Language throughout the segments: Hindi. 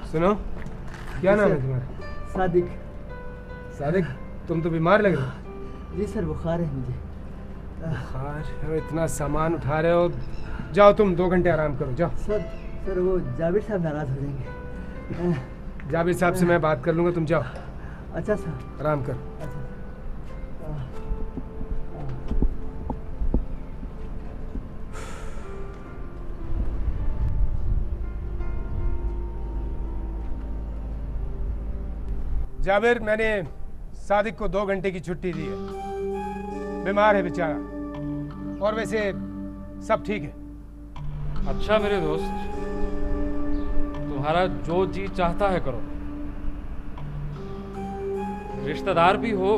सुनो, क्या नाम है तुम्हारा? सादिक। सादिक, तुम तो बीमार लग रहे हो। जी सर, बुखार है मुझे। बुखार? इतना सामान उठा रहे हो, जाओ तुम 2 घंटे आराम करो, जाओ। सर वो जाबिर साहब नाराज हो जाएंगे। जाबिर साहब से मैं बात कर लूँगा, तुम जाओ। अच्छा सर। आराम करो। अच्छा। जाबिर, मैंने सादिक को 2 घंटे की छुट्टी दी है, बीमार है बेचारा, और वैसे सब ठीक है। अच्छा मेरे दोस्त, तुम्हारा जो जी चाहता है करो। रिश्तेदार भी हो,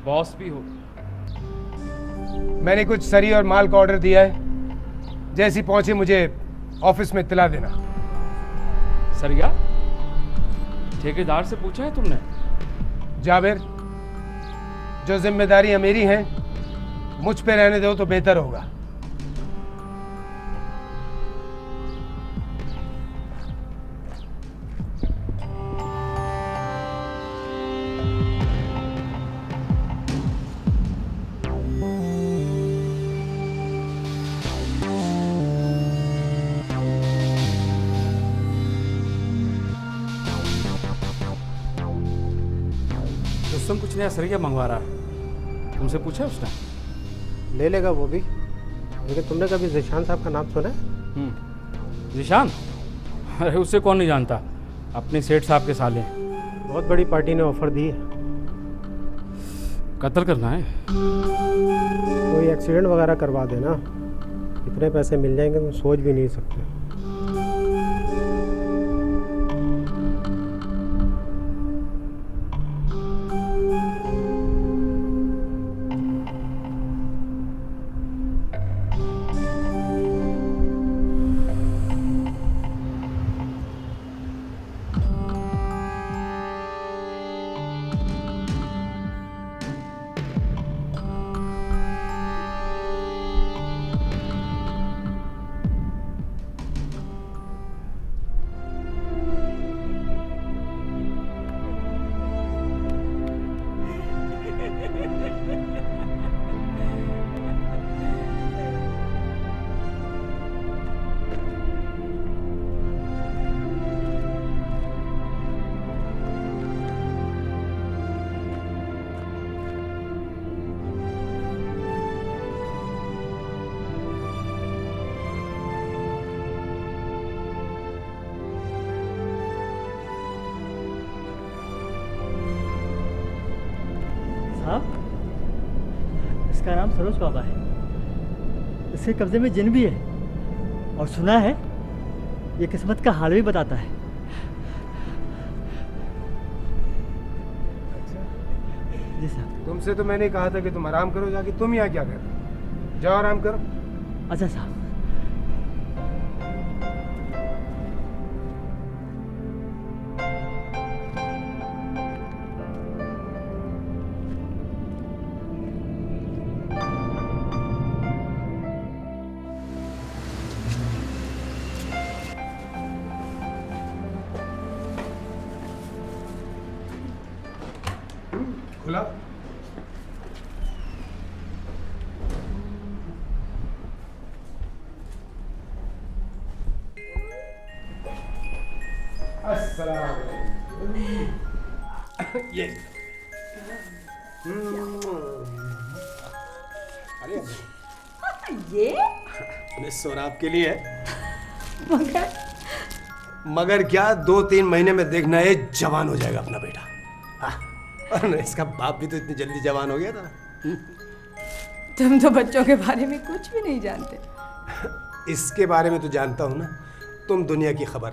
बॉस भी हो। मैंने कुछ सरी और माल का ऑर्डर दिया है, जैसी पहुंचे मुझे ऑफिस में इत्तला देना। सरिया? ठेकेदार से पूछा है तुमने? जाबिर, जो जिम्मेदारियां मेरी हैं मुझ पे रहने दो तो बेहतर होगा। रुस्तम कुछ नया सरिया मंगवा रहा है, तुमसे पूछा उसने? ले लेगा वो भी, लेकिन तुमने कभी ज़ीशान साहब का नाम सुना है? ज़ीशान? अरे उसे कौन नहीं जानता, अपने सेठ साहब के साले हैं। बहुत बड़ी पार्टी ने ऑफर दी है। कत्ल करना है? कोई एक्सीडेंट वगैरह करवा देना, इतने पैसे मिल जाएंगे तुम सोच भी नहीं सकते। इसका नाम सरोज बाबा है। इसके कब्जे में जिन भी है, और सुना है ये किस्मत का हाल भी बताता है। जी साहब। तुमसे तो मैंने कहा था कि तुम आराम करो, जाके तुम यहाँ क्या कर रहे हो? जाओ आराम करो। अच्छा साहब। खुला। अस्सलाम वालेकुम। ये अरे ये मिस सोराब के लिए है। मगर मगर क्या, 2-3 महीने में देखना ये जवान हो जाएगा अपना बेटा। हाँ, और इसका बाप भी तो इतनी जल्दी जवान हो गया था। तुम तो बच्चों के बारे में कुछ भी नहीं जानते। इसके बारे में तो जानता हूं ना, तुम दुनिया की खबर।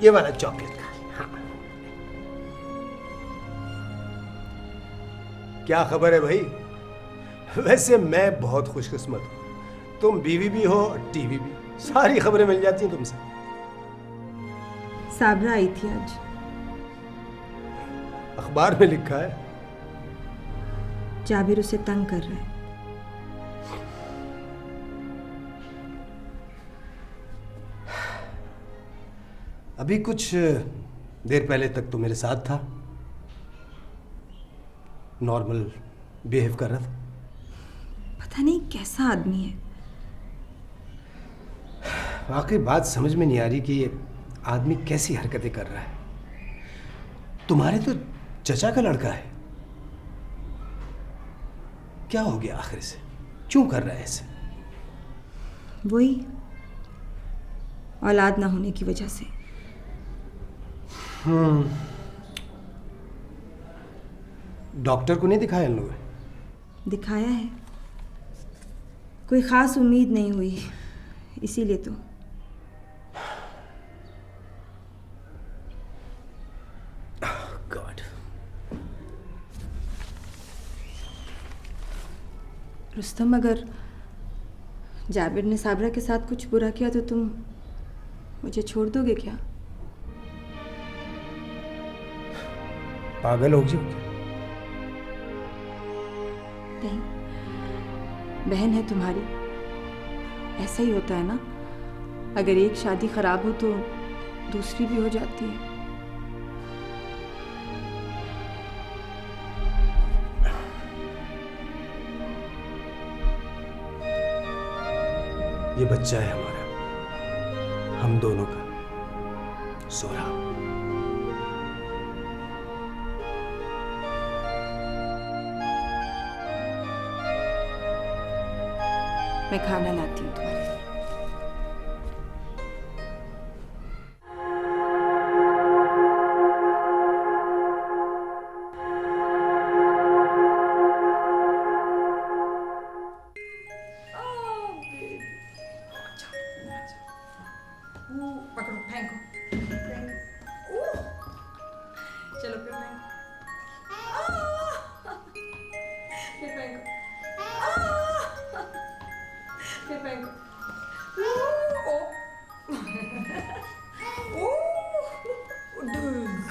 ये वाला चॉकलेट खा। हाँ। क्या खबर है भाई? वैसे मैं बहुत खुशकिस्मत हूं, तुम बीवी भी हो, टीवी भी, सारी खबरें मिल जाती हैं तुमसे। साबरा आई थी आज। अखबार में लिखा है जाबिर उसे तंग कर रहा है। अभी कुछ देर पहले तक तो मेरे साथ था, नॉर्मल बिहेव कर रहा था। पता नहीं कैसा आदमी है। वाकई बात समझ में नहीं आ रही कि ये आदमी कैसी हरकतें कर रहा है। तुम्हारे तो चचा का लड़का है, क्या हो गया आखिर से? क्यों कर रहा है ऐसे? वही औलाद ना होने की वजह से। डॉक्टर को नहीं दिखाया इन लोगों ने? दिखाया है, कोई खास उम्मीद नहीं हुई, इसीलिए तो। गॉड। रुस्तम, अगर जाबिर ने साबरा के साथ कुछ बुरा किया तो तुम मुझे छोड़ दोगे क्या? पागल हो गई क्या? नहीं, बहन है तुम्हारी, ऐसा ही होता है ना। अगर एक शादी खराब हो तो दूसरी भी हो जाती है। ये बच्चा है हमारा, हम दोनों का, सोरा। मैं खाना लाती हूँ तुम्हारे लिए। पकड़ो, फेंको। चलो फिर फेंको। फिर फेंको।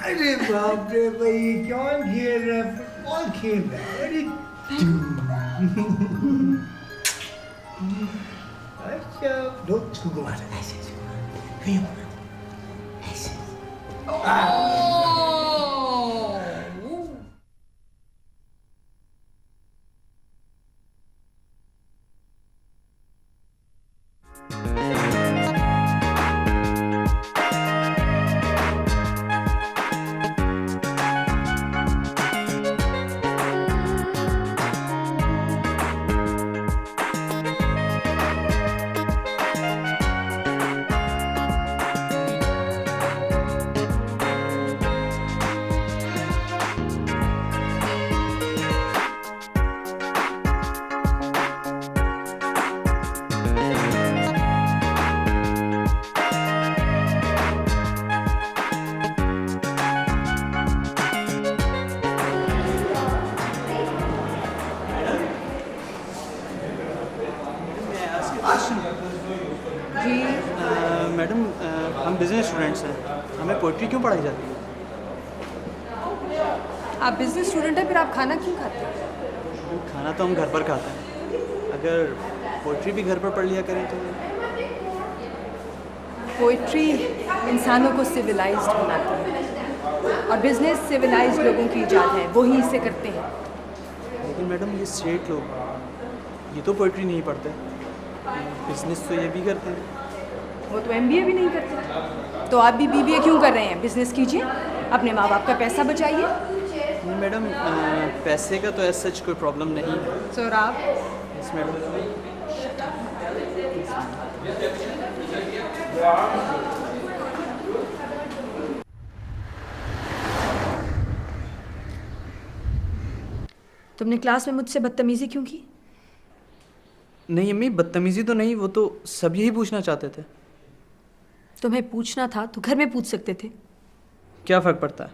अरे बाप रे भाई, कौन खेल रहा है? फुटबॉल खेल रहा है। अरे अच्छा, दो इसको घुमा दो ऐसे ऐसे। ऐसे। स्टूडेंट्स हैं, हमें पोइट्री क्यों पढ़ाई जाती है? आप बिजनेस स्टूडेंट हैं, फिर आप खाना क्यों खाते हैं? खाना तो हम घर पर खाते हैं, अगर पोइट्री भी घर पर पढ़ लिया करें तो। पोइट्री इंसानों को सिविलाइज्ड बनाती है और बिजनेस सिविलाइज्ड लोगों की इजाद है, वो ही इसे करते हैं। लेकिन मैडम ये स्ट्रेट लोग, ये तो पोइट्री नहीं पढ़ते, बिजनेस तो ये भी करते हैं। वो तो एमबीए भी नहीं करते, तो आप भी बीबीए क्यों कर रहे हैं? बिजनेस कीजिए, अपने माँ बाप का पैसा बचाइए। नहीं मैडम, पैसे का तो ऐसा सच कोई प्रॉब्लम नहीं है। Sorab, yes madam. तुमने क्लास में मुझसे बदतमीजी क्यों की? नहीं अम्मी, बदतमीजी तो नहीं, वो तो सब यही पूछना चाहते थे। तुम्हें पूछना था तो घर में पूछ सकते थे। क्या फ़र्क पड़ता है,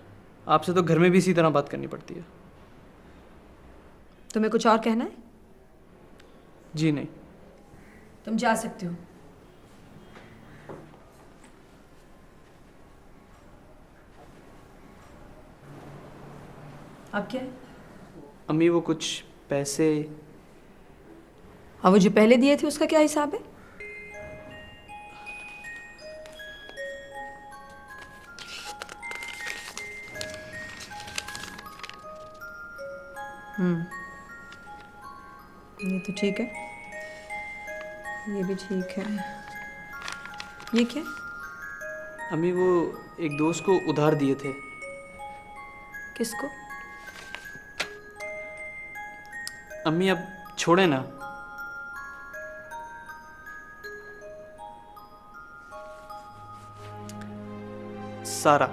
आपसे तो घर में भी इसी तरह बात करनी पड़ती है। तुम्हें कुछ और कहना है? जी नहीं। तुम जा सकते हो। अब क्या है? अम्मी वो कुछ पैसे। और वो जो पहले दिए थे उसका क्या हिसाब है? ये तो ठीक है, ये भी ठीक है। ये क्या है? अम्मी वो एक दोस्त को उधार दिए थे। किसको? अम्मी अब छोड़े ना। सारा।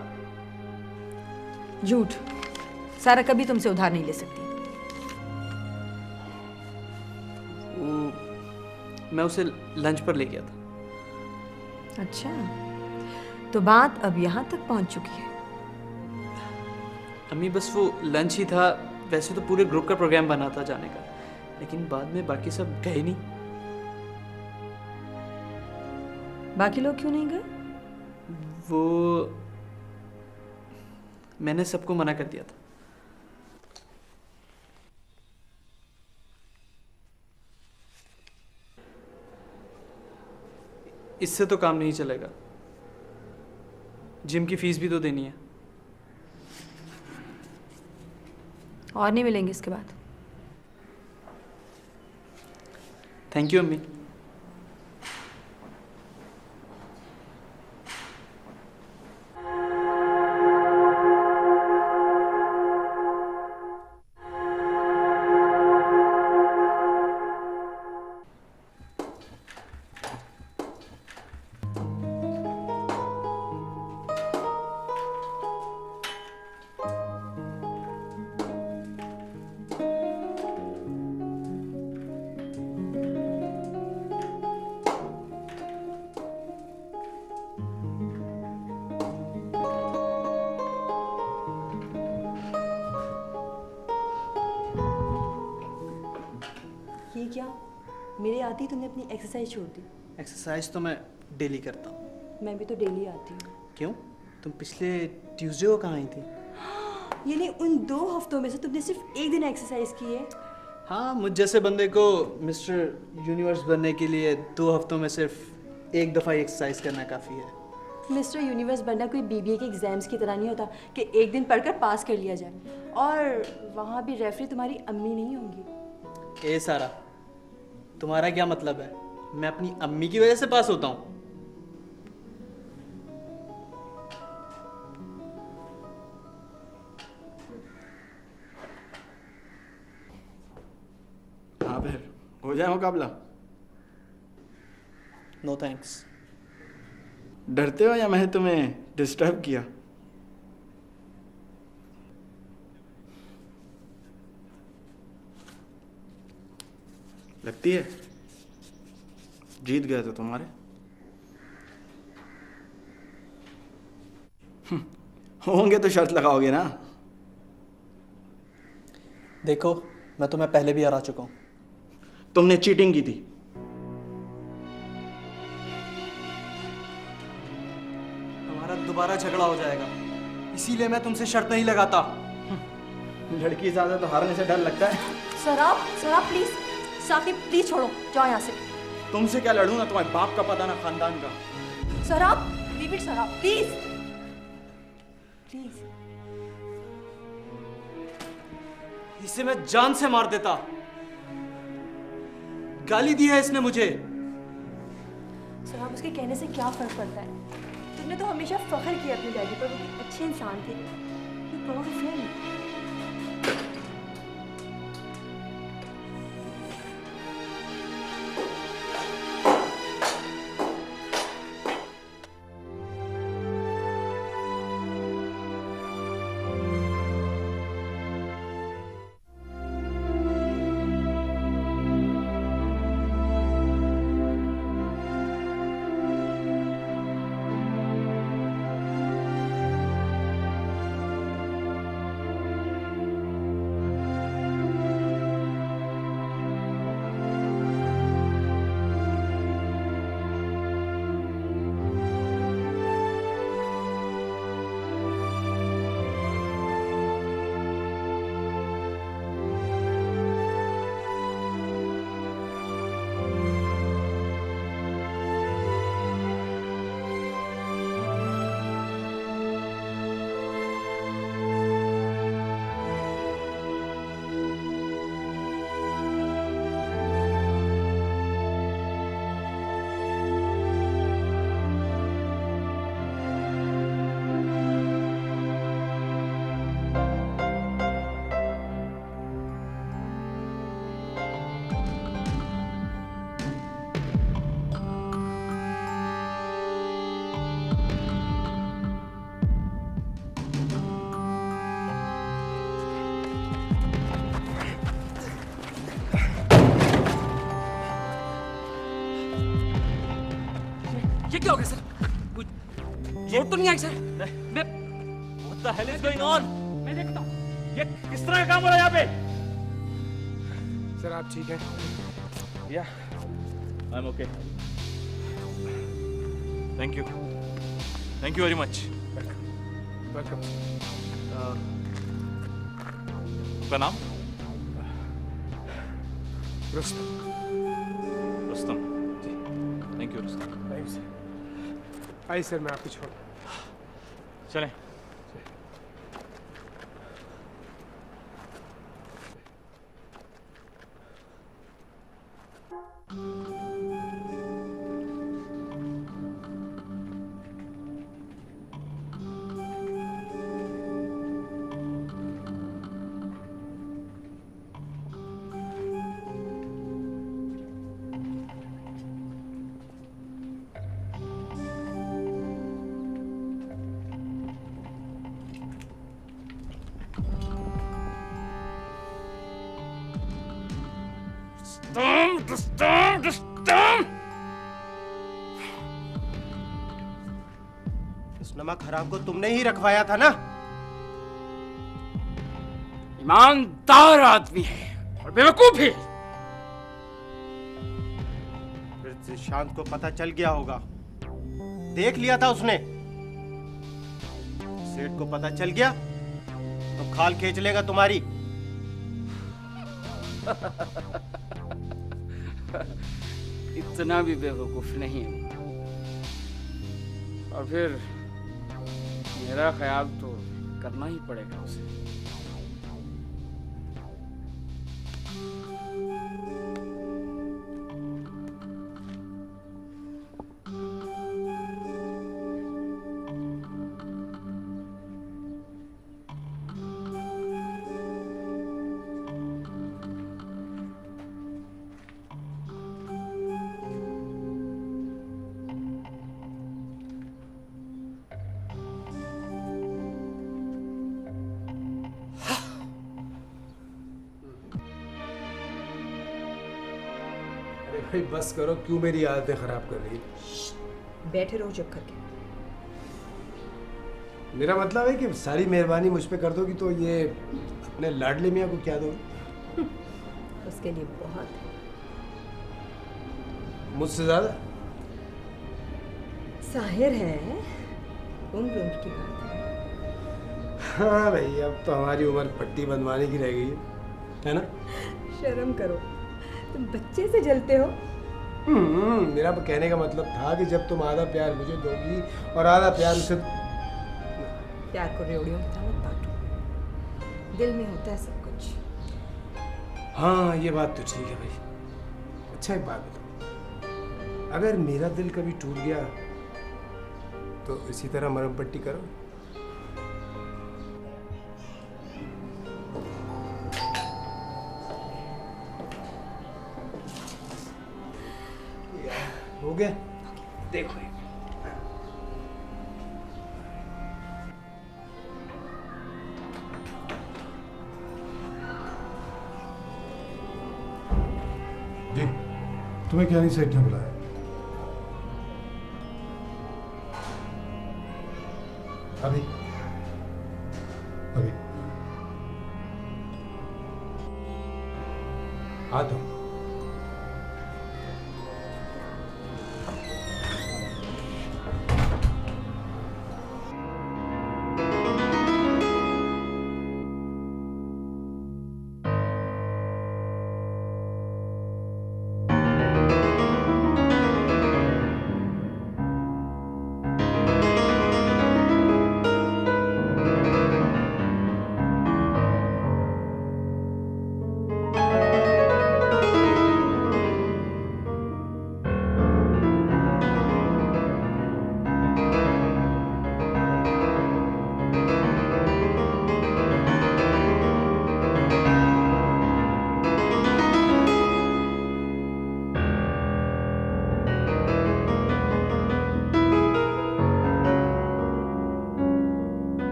झूठ। सारा कभी तुमसे उधार नहीं ले सकती। वो मैं उसे लंच पर ले गया था। अच्छा, तो बात अब यहाँ तक पहुँच चुकी है। अम्मी बस वो लंच ही था, वैसे तो पूरे ग्रुप का प्रोग्राम बना था जाने का, लेकिन बाद में बाकी सब गए नहीं। बाकी लोग क्यों नहीं गए? वो मैंने सबको मना कर दिया था। इससे तो काम नहीं चलेगा, जिम की फीस भी तो देनी है। और नहीं मिलेंगे इसके बाद। थैंक यू अम्मी। ये क्या, मेरे आती तुमने अपनी एक्सरसाइज छोड़ दी? एक्सरसाइज तो मैं डेली करता हूँ। मैं भी तो डेली आती हूँ। क्यों, तुम पिछले ट्यूसडे को कहाँ आई थी? यानी उन 2 हफ्तों में से तुमने सिर्फ एक दिन एक्सरसाइज की है? हाँ, मुझ जैसे बंदे को मिस्टर यूनिवर्स बनने के लिए 2 हफ्तों में सिर्फ एक दफ़ा एक्सरसाइज करना काफ़ी है। मिस्टर यूनिवर्स बनना कोई बीबीए के एग्जाम्स की तरह नहीं होता कि एक दिन पढ़कर पास कर लिया जाए, और वहाँ भी रेफरी तुम्हारी अम्मी नहीं होंगी। ए सारा, तुम्हारा क्या मतलब है? मैं अपनी अम्मी की वजह से पास होता हूँ? हाँ फिर हो जाए मुकाबला। No thanks. डरते हो या मैंने तुम्हें डिस्टर्ब किया? लगती है जीत गए तो तुम्हारे। होंगे तो शर्त लगाओगे ना? देखो, मैं तुम्हें पहले भी हरा चुका हूँ। तुमने चीटिंग की थी। हमारा दोबारा झगड़ा हो जाएगा, इसीलिए मैं तुमसे शर्त नहीं लगाता। लड़की ज्यादा तो हारने से डर लगता है। सराब प्लीज, साकिब प्लीज छोड़ो, जाओ यहाँ से। तुमसे क्या लड़ूं ना, तुम्हारे बाप का पता ना खानदान का। सराब, लीव इट सराब, प्लीज प्लीज। इसे मैं जान से मार देता। गाली दी है इसने मुझे। सराब, उसके कहने से क्या फर्क पड़ता है? तुमने तो हमेशा फख्र किया अपने डैडी पर, वो अच्छे इंसान थे। You proud of him. ये क्या हो गया सर? कुछ चोट तो नहीं आई सर? मैं What the hell is going on? मैं देखता हूँ। ये किस तरह का काम हो रहा है यहाँ पे? सर आप ठीक हैं? Yeah, I'm okay. Thank you. Thank you very much. Welcome. आपका नाम? Rustam. Rustam. Thank you Rustam. Thanks. आइए सर, मैं आपको छोड़। चलें। इस नमक हराम को तुमने ही रखवाया था ना? ईमानदार आदमी है और बेवकूफ भी। फिर जिशांत को पता चल गया होगा, देख लिया था उसने। सेठ को पता चल गया तो खाल खींच लेगा तुम्हारी। इतना भी बेवकूफ नहीं हूं। और फिर मेरा ख्याल तो करना ही पड़ेगा उसे। भाई बस करो, क्यों मेरी आदतें खराब कर रही? बैठे रहो चुप करके। मेरा मतलब है कि सारी मेहरबानी मुझ पे कर दोगी तो ये अपने लाडले मियाँ को क्या दोगी? उसके लिए बहुत है। मुझसे ज्यादा? जाहिर है उम्र उम्र की बात है। हाँ भाई, अब तो हमारी उम्र पट्टी बनवाने की रह गई है ना? शर्म करो, तुम बच्चे से जलते हो। मेरा कहने का मतलब था कि जब तुम आधा प्यार मुझे दोगी और आधा प्यार उसे। प्यार को रेवड़ियों की तरह मत बांटो, दिल में होता है सब कुछ। हाँ, ये बात तो ठीक है भाई। अच्छा, एक बात बताओ, अगर मेरा दिल कभी टूट गया तो इसी तरह मरहम पट्टी करो। हो गया, देखो ये। जी, तुम्हें क्या नहीं सेठ ने बुलाया? अभी अभी आता हूँ।